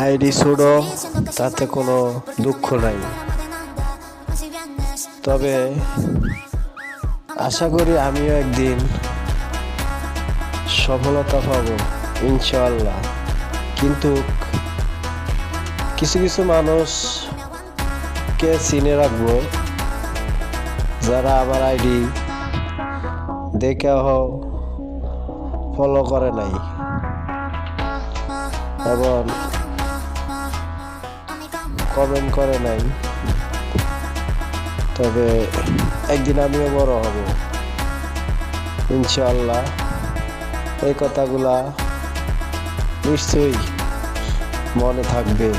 ID ছোট, তাতে কোনো দুঃখ নাই। তবে আশা করি আমিও একদিন সফলতা পাব ইনশাআল্লাহ। কিন্তু কিছু কিছু মানুষকে চিনে রাখবো, যারা আমার আইডি দেখেও ফলো করে নাই এবং কমেন্ট করে নাই। তবে একদিন আমিও বড় হব ইনশাআল্লাহ। এই কথাগুলা নিশ্চয়ই মনে থাকবে।